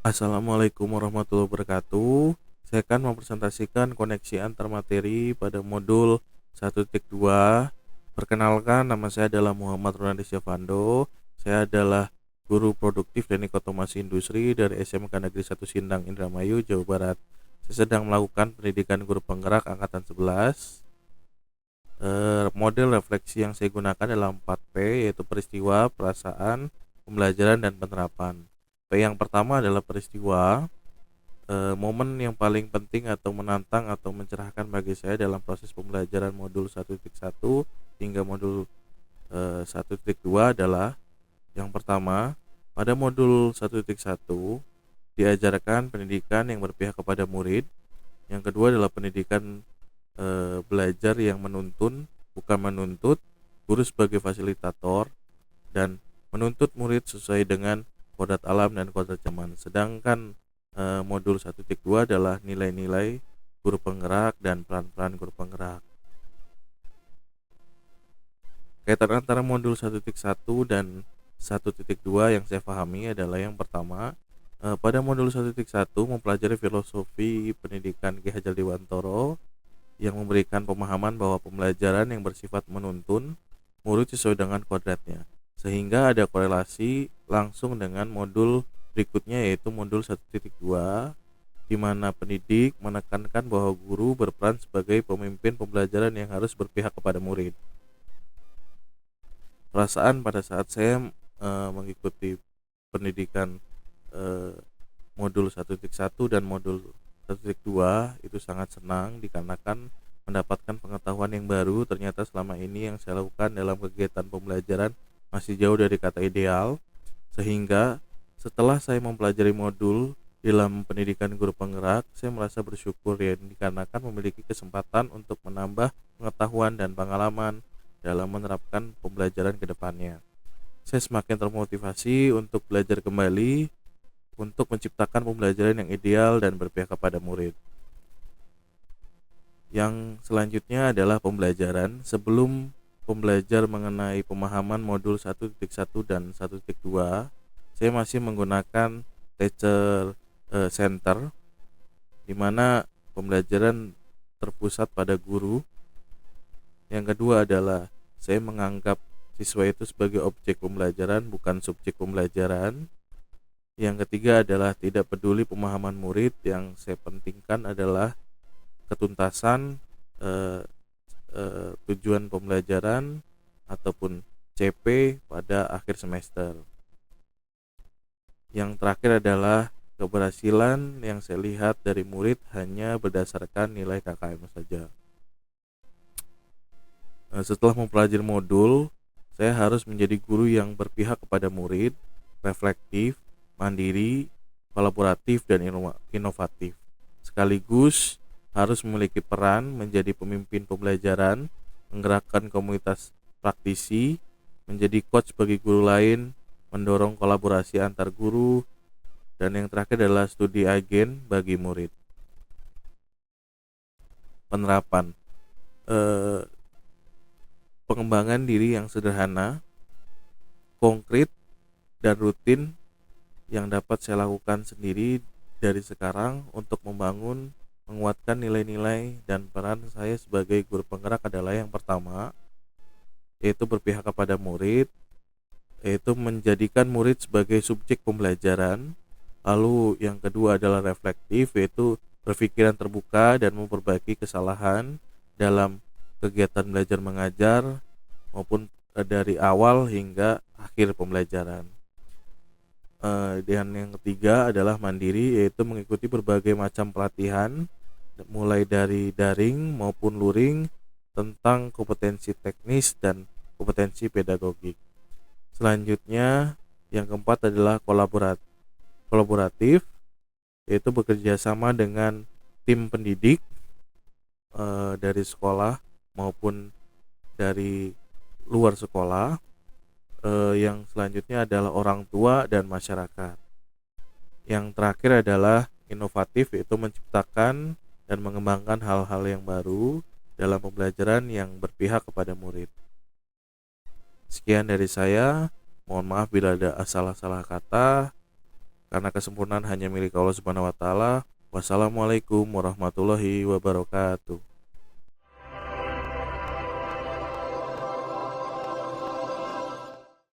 Assalamualaikum warahmatullahi wabarakatuh. Saya akan mempresentasikan koneksi antar materi pada modul 1.2. Perkenalkan, nama saya adalah Muhammad Ronaldi Syafando. Saya adalah guru produktif teknik otomasi industri dari SMK Negeri 1 Sindang, Indramayu, Jawa Barat. Saya sedang melakukan pendidikan guru penggerak angkatan 11. Model refleksi yang saya gunakan adalah 4P, yaitu peristiwa, perasaan, pembelajaran, dan penerapan. P yang pertama adalah peristiwa. Momen yang paling penting atau menantang atau mencerahkan bagi saya dalam proses pembelajaran modul 1.1 hingga modul 1.2 adalah yang pertama, pada modul 1.1 diajarkan pendidikan yang berpihak kepada murid. Yang kedua adalah pendidikan belajar yang menuntun, bukan menuntut, guru sebagai fasilitator, dan menuntut murid sesuai dengan kodrat alam dan kodrat zaman. Sedangkan modul 1.2 adalah nilai-nilai guru penggerak dan peran-peran guru penggerak. Kaitan antara modul 1.1 dan 1.2 yang saya pahami adalah yang pertama, pada modul 1.1 mempelajari filosofi pendidikan Ki Hajar Dewantara yang memberikan pemahaman bahwa pembelajaran yang bersifat menuntun murid sesuai dengan kodratnya, sehingga ada korelasi langsung dengan modul berikutnya, yaitu modul 1.2, di mana pendidik menekankan bahwa guru berperan sebagai pemimpin pembelajaran yang harus berpihak kepada murid. Perasaan pada saat saya mengikuti pendidikan modul 1.1 dan modul 1.2 itu sangat senang dikarenakan mendapatkan pengetahuan yang baru. Ternyata selama ini yang saya lakukan dalam kegiatan pembelajaran masih jauh dari kata ideal, sehingga setelah saya mempelajari modul dalam pendidikan guru penggerak, saya merasa bersyukur ya, dikarenakan memiliki kesempatan untuk menambah pengetahuan dan pengalaman dalam menerapkan pembelajaran ke depannya. Saya semakin termotivasi untuk belajar kembali untuk menciptakan pembelajaran yang ideal dan berpihak kepada murid. Yang selanjutnya adalah pembelajaran. Sebelum pembelajar mengenai pemahaman modul 1.1 dan 1.2, saya masih menggunakan teacher center, di mana pembelajaran terpusat pada guru. Yang kedua adalah saya menganggap siswa itu sebagai objek pembelajaran, bukan subjek pembelajaran. Yang ketiga adalah tidak peduli pemahaman murid, yang saya pentingkan adalah ketuntasan tujuan pembelajaran ataupun CP pada akhir semester. Yang terakhir adalah keberhasilan yang saya lihat dari murid hanya berdasarkan nilai KKM saja. Setelah mempelajari modul, saya harus menjadi guru yang berpihak kepada murid, reflektif, mandiri, kolaboratif, dan inovatif. Sekaligus harus memiliki peran menjadi pemimpin pembelajaran, menggerakkan komunitas praktisi, menjadi coach bagi guru lain, mendorong kolaborasi antar guru, dan yang terakhir adalah studi agen bagi murid. Penerapan pengembangan diri yang sederhana, konkret, dan rutin yang dapat saya lakukan sendiri dari sekarang untuk menguatkan nilai-nilai dan peran saya sebagai guru penggerak adalah yang pertama, yaitu berpihak kepada murid, yaitu menjadikan murid sebagai subjek pembelajaran. Lalu yang kedua adalah reflektif, yaitu berpikiran terbuka dan memperbaiki kesalahan dalam kegiatan belajar mengajar maupun dari awal hingga akhir pembelajaran. Dan yang ketiga adalah mandiri, yaitu mengikuti berbagai macam pelatihan mulai dari daring maupun luring tentang kompetensi teknis dan kompetensi pedagogik. Selanjutnya yang keempat adalah kolaboratif, yaitu bekerja sama dengan tim pendidik dari sekolah maupun dari luar sekolah. Yang selanjutnya adalah orang tua dan masyarakat. Yang terakhir adalah inovatif, yaitu menciptakan dan mengembangkan hal-hal yang baru dalam pembelajaran yang berpihak kepada murid. Sekian dari saya, mohon maaf bila ada salah-salah kata. karena kesempurnaan hanya milik Allah Subhanahu wa taala. Wassalamualaikum warahmatullahi wabarakatuh.